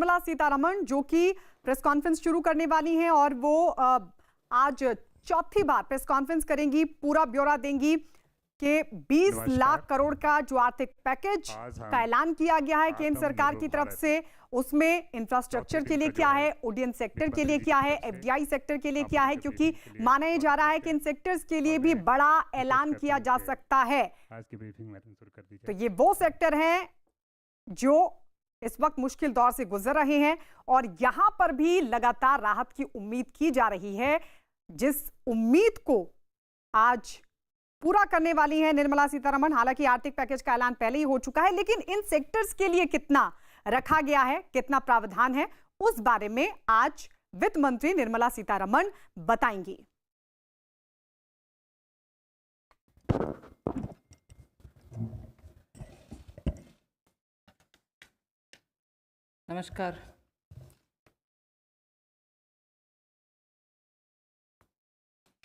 निर्मला सीतारमण, जो कि press conference शुरू करने वाली हैं और वो आज चौथी बार प्रेस कॉन्फ्रेंस करेंगी, पूरा ब्यौरा देंगी कि 20 लाख करोड़ का जो आर्थिक पैकेज का ऐलान किया गया है केंद्र सरकार की तरफ से, उसमें इंफ्रास्ट्रक्चर के लिए क्या है, ऑडियंस सेक्टर के लिए क्या है, एफडीआई सेक्टर के लिए क्या है, क्योंकि माना यह जा रहा है कि इन सेक्टर्स के लिए भी बड़ा ऐलान किया जा सकता है। तो ये वो सेक्टर हैं जो इस वक्त मुश्किल दौर से गुजर रहे हैं और यहां पर भी लगातार राहत की उम्मीद की जा रही है, जिस उम्मीद को आज पूरा करने वाली है निर्मला सीतारमण। हालांकि आर्थिक पैकेज का ऐलान पहले ही हो चुका है, लेकिन इन सेक्टर्स के लिए कितना रखा गया है, कितना प्रावधान है, उस बारे में आज वित्त मंत्री निर्मला सीतारमण बताएंगी। नमस्कार।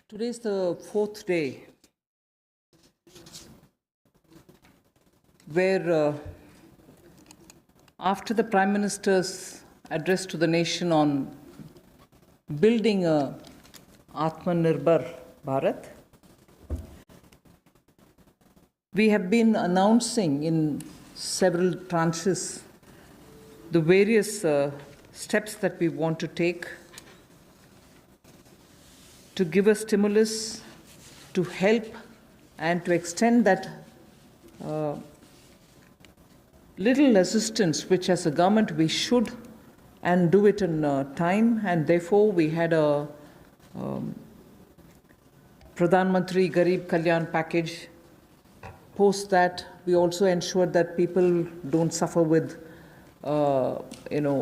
Today is the fourth day where after the Prime Minister's address to the nation on building a Atmanirbhar Bharat, we have been announcing in several tranches the various steps that we want to take to give a stimulus, to help and to extend that little assistance which as a government we should and do it in time, and therefore we had a Pradhan Mantri Garib Kalyan package. Post that we also ensured that people don't suffer with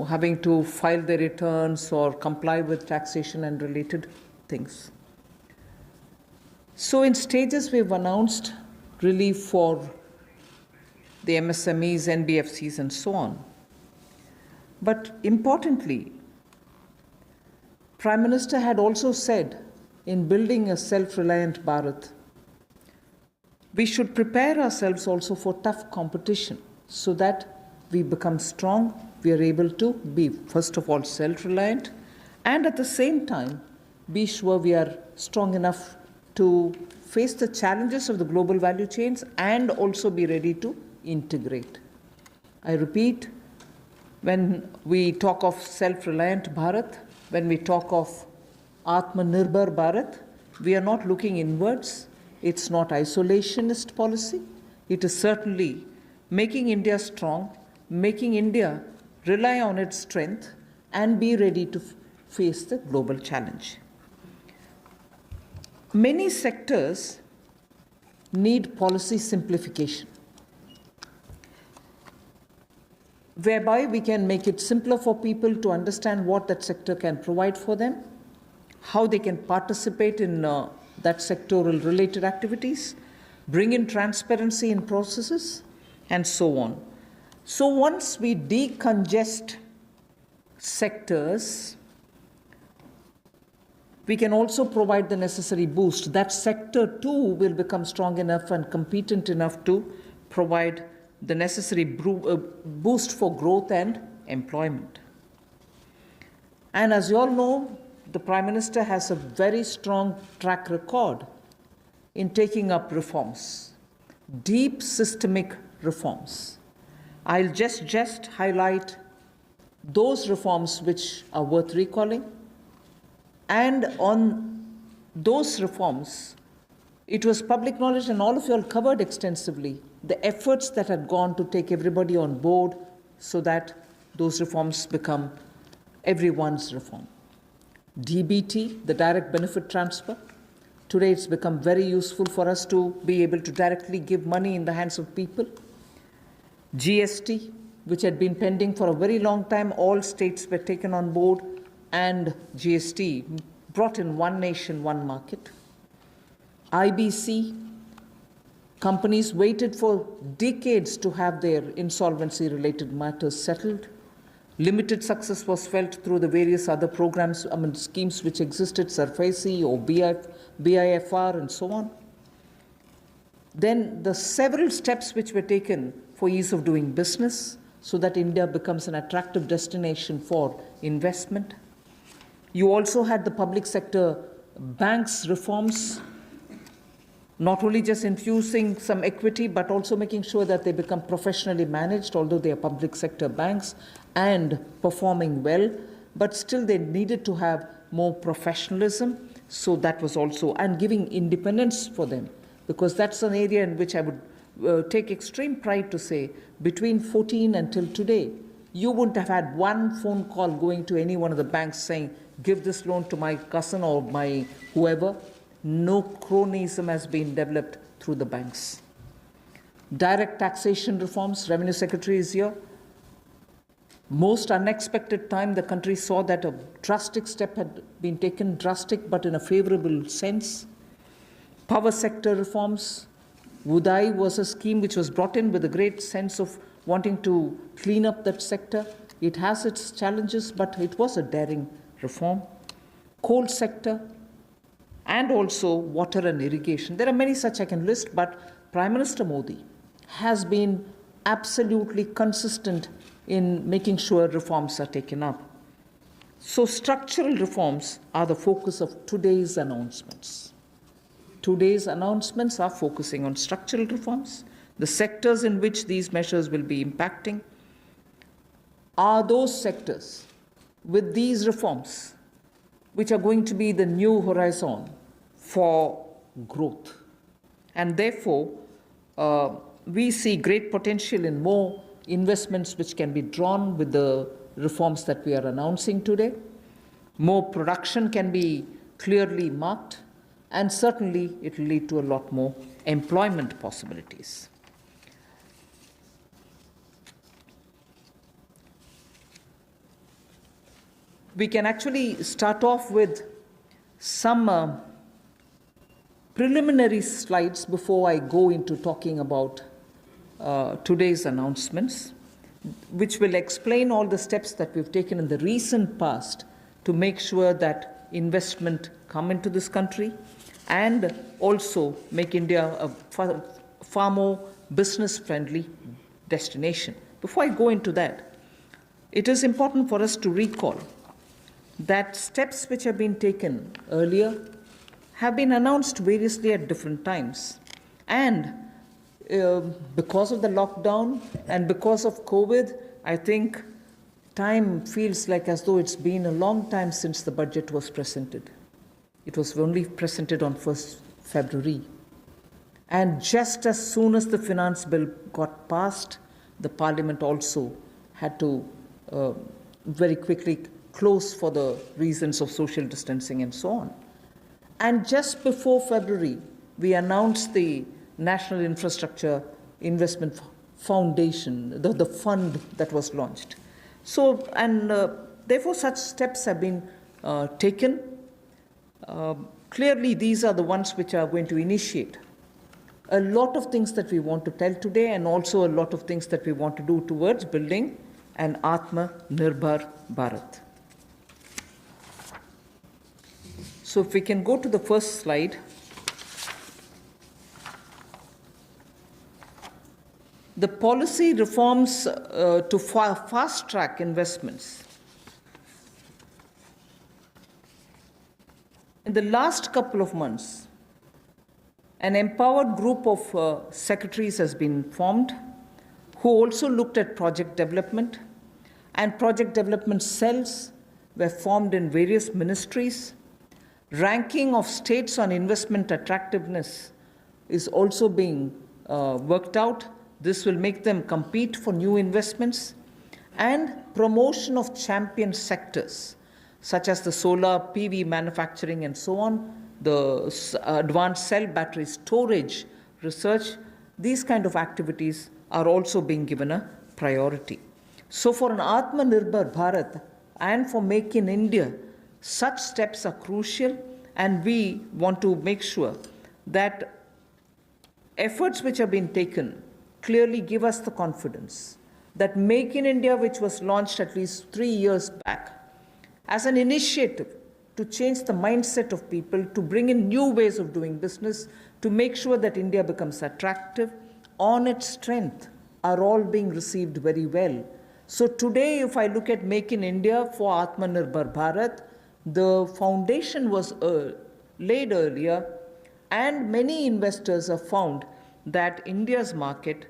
having to file their returns or comply with taxation and related things. So in stages we've announced relief for the MSMEs, NBFCs and so on. But importantly, Prime Minister had also said in building a self-reliant Bharat, we should prepare ourselves also for tough competition so that we become strong, we are able to be first of all self-reliant and at the same time be sure we are strong enough to face the challenges of the global value chains and also be ready to integrate. I repeat, when we talk of self-reliant Bharat, when we talk of Atmanirbhar Bharat, we are not looking inwards. It's not isolationist policy. It is certainly making India strong, making India rely on its strength and be ready to face the global challenge. Many sectors need policy simplification, whereby we can make it simpler for people to understand what that sector can provide for them, how they can participate in that sectoral related activities, bring in transparency in processes, and so on. So once we decongest sectors, we can also provide the necessary boost. That sector too will become strong enough and competent enough to provide the necessary boost for growth and employment. And as you all know, the Prime Minister has a very strong track record in taking up reforms, deep systemic reforms. I'll just highlight those reforms which are worth recalling. And on those reforms, it was public knowledge and all of you all covered extensively the efforts that had gone to take everybody on board so that those reforms become everyone's reform. DBT, the direct benefit transfer. Today it's become very useful for us to be able to directly give money in the hands of people. GST, which had been pending for a very long time, all states were taken on board and GST brought in one nation, one market. IBC, companies waited for decades to have their insolvency-related matters settled. Limited success was felt through the various other programs, schemes which existed, SARFAESI or BIFR and so on. Then the several steps which were taken for ease of doing business, so that India becomes an attractive destination for investment. You also had the public sector banks reforms, not only just infusing some equity, but also making sure that they become professionally managed, although they are public sector banks, and performing well, but still they needed to have more professionalism. So that was also, and giving independence for them, because that's an area in which I would take extreme pride to say, between 14 until today, you wouldn't have had one phone call going to any one of the banks saying, give this loan to my cousin or my whoever. No cronyism has been developed through the banks. Direct taxation reforms, Revenue Secretary is here. Most unexpected time, the country saw that a drastic step had been taken, drastic but in a favorable sense. Power sector reforms. Udai was a scheme which was brought in with a great sense of wanting to clean up that sector. It has its challenges, but it was a daring reform. Coal sector, and also water and irrigation. There are many such I can list, but Prime Minister Modi has been absolutely consistent in making sure reforms are taken up. So structural reforms are the focus of today's announcements. Today's announcements are focusing on structural reforms. The sectors in which these measures will be impacting are those sectors with these reforms which are going to be the new horizon for growth. And therefore, we see great potential in more investments which can be drawn with the reforms that we are announcing today. More production can be clearly marked, and certainly it will lead to a lot more employment possibilities. We can actually start off with some preliminary slides before I go into talking about today's announcements, which will explain all the steps that we've taken in the recent past to make sure that investment come into this country and also make India a far more business-friendly destination. Before I go into that, it is important for us to recall that steps which have been taken earlier have been announced variously at different times. And because of the lockdown and because of COVID, I think time feels like as though it's been a long time since the budget was presented. It was only presented on 1st February. And just as soon as the finance bill got passed, the Parliament also had to very quickly close for the reasons of social distancing and so on. And just before February, we announced the National Infrastructure Investment Foundation, the fund that was launched. So, and therefore such steps have been taken. Clearly, these are the ones which are going to initiate a lot of things that we want to tell today, and also a lot of things that we want to do towards building an Atma-Nirbhar Bharat. So if we can go to the first slide. The policy reforms to fast-track investments. In the last couple of months, an empowered group of secretaries has been formed who also looked at project development, and project development cells were formed in various ministries. Ranking of states on investment attractiveness is also being worked out. This will make them compete for new investments, and promotion of champion sectors such as the solar PV manufacturing and so on, the advanced cell battery storage research. These kind of activities are also being given a priority. So for an Atma-Nirbhar Bharat and for Make in India, such steps are crucial, and we want to make sure that efforts which have been taken clearly give us the confidence that Make in India, which was launched at least 3 years back, as an initiative to change the mindset of people, to bring in new ways of doing business, to make sure that India becomes attractive on its strength, are all being received very well So today, if I look at Make in India for Atmanirbhar Bharat, the foundation was laid earlier, and many investors have found that India's market,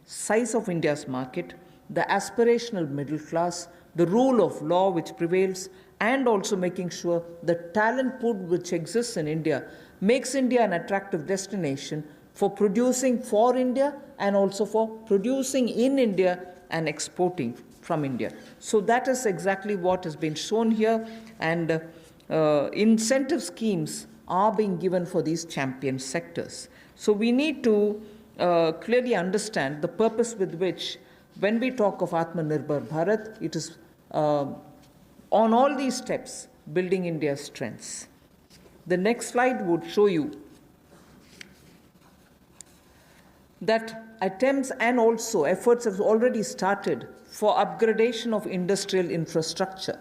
size of India's market, the aspirational middle class, the rule of law which prevails, and also making sure the talent pool which exists in India makes India an attractive destination for producing for India and also for producing in India and exporting from India. So that is exactly what has been shown here, and incentive schemes are being given for these champion sectors. So we need to clearly understand the purpose with which, when we talk of Atmanirbhar Bharat, it is on all these steps building India's strengths. The next slide would show you that attempts and also efforts have already started for upgradation of industrial infrastructure.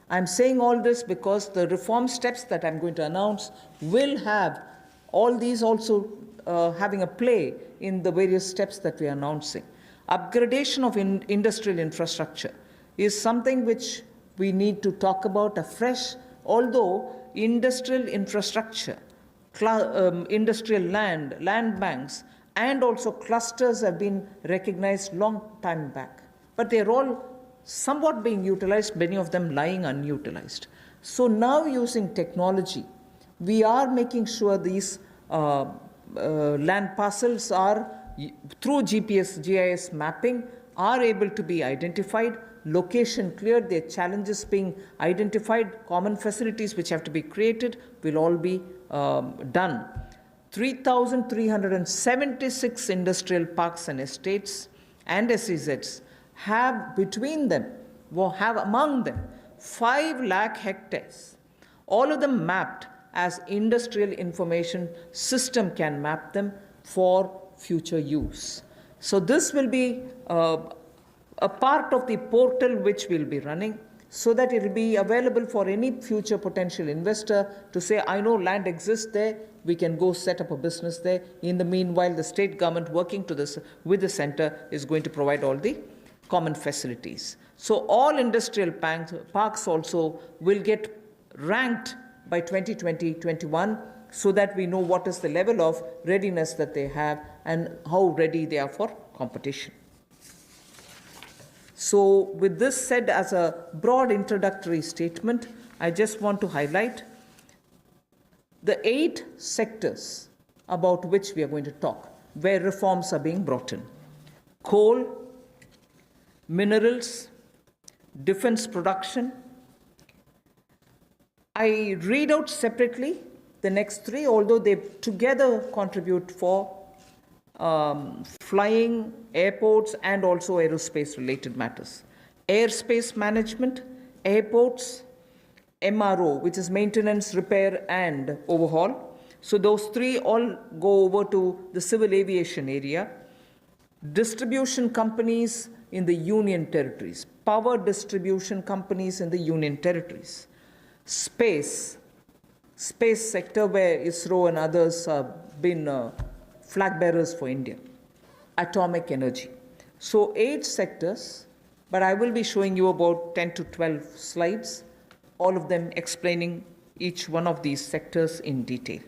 I'm saying all this because the reform steps that I'm going to announce will have all these also having a play in the various steps that we are announcing. Upgradation of industrial infrastructure is something which we need to talk about afresh, although industrial infrastructure, industrial land banks, and also clusters have been recognized long time back. But they're all somewhat being utilized, many of them lying unutilized. So now, using technology, we are making sure these land parcels are, through GPS, GIS mapping, are able to be identified, location cleared, their challenges being identified, common facilities which have to be created will all be done. 3,376 industrial parks and estates and SEZs have between them, have among them 5 lakh hectares, all of them mapped as industrial information system can map them for future use. So this will be a part of the portal which we'll be running, so that it will be available for any future potential investor to say, I know land exists there, we can go set up a business there. In the meanwhile, the state government working with the center is going to provide all the common facilities. So all industrial parks also will get ranked by 2020-21, so that we know what is the level of readiness that they have and how ready they are for competition. So with this said as a broad introductory statement, I just want to highlight the 8 sectors about which we are going to talk, where reforms are being brought in: coal, minerals, defense production. I read out separately the next 3, although they together contribute for flying, airports, and also aerospace related matters. Airspace management, airports, MRO, which is maintenance, repair, and overhaul. So those 3 all go over to the civil aviation area. Distribution companies in the union territories, power distribution companies in the union territories. Space sector, where ISRO and others have been flag bearers for India. Atomic energy. So 8 sectors, but I will be showing you about 10 to 12 slides, all of them explaining each one of these sectors in detail.